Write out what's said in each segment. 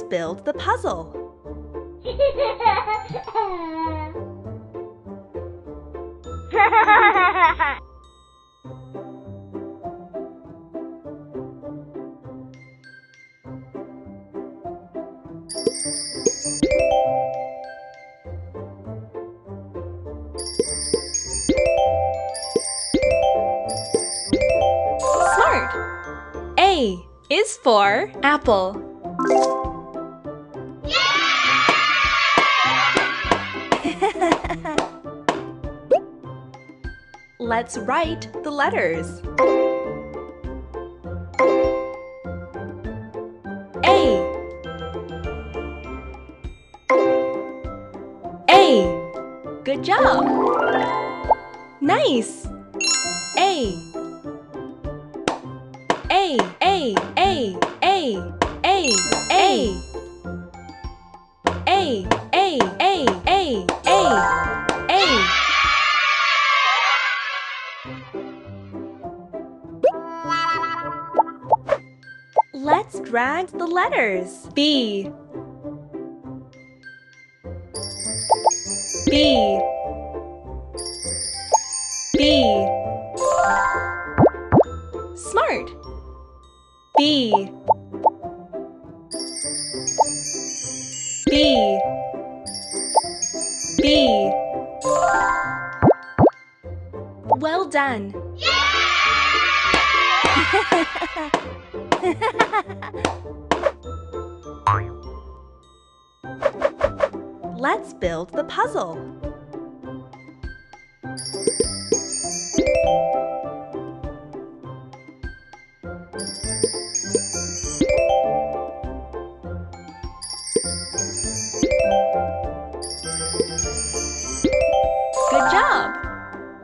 build the puzzle. Smart! A is for apple. Let's write the letters. A. Good job! Nice! A. Let's drag the letters. B. B. B. Smart. B. B. B. Well done. Let's build the puzzle. Good job!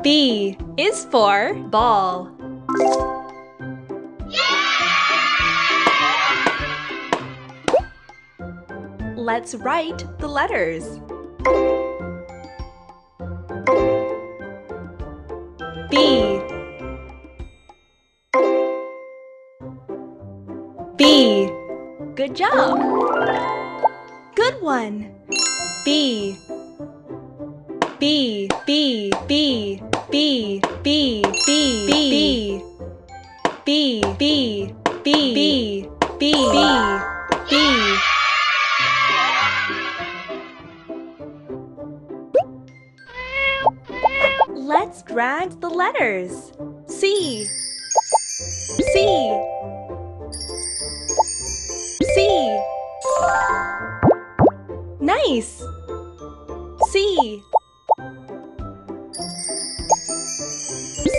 B is for ball. Let's write the letters. B. B. Good job! Good one! B. B. B. B. B. B. B. B. B. B. B. B. B. B. Let's drag the letters. C. C. C. Nice. C.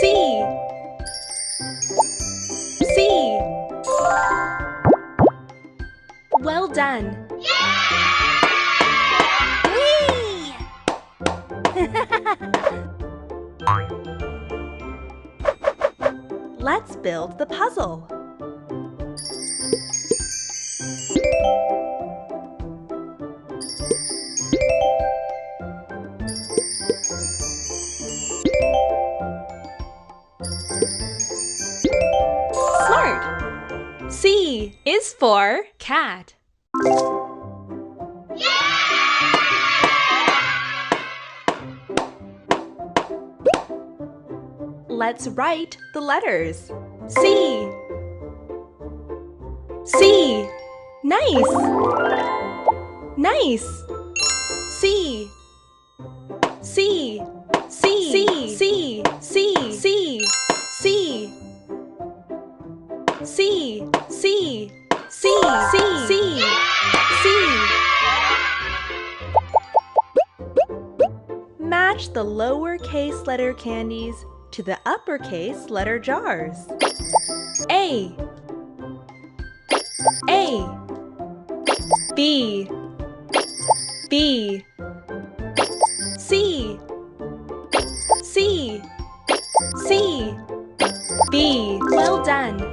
C. C. Well done. Whee! Let's build the puzzle. Smart! C is for cat. Let's write the letters. C. C. Nice. Nice. C. C. C. C. C. C. C. C. C. C. C. C. C. Match the lowercase letter candies to the uppercase letter jars. A. A. B. B. C. C. C. B. Well done.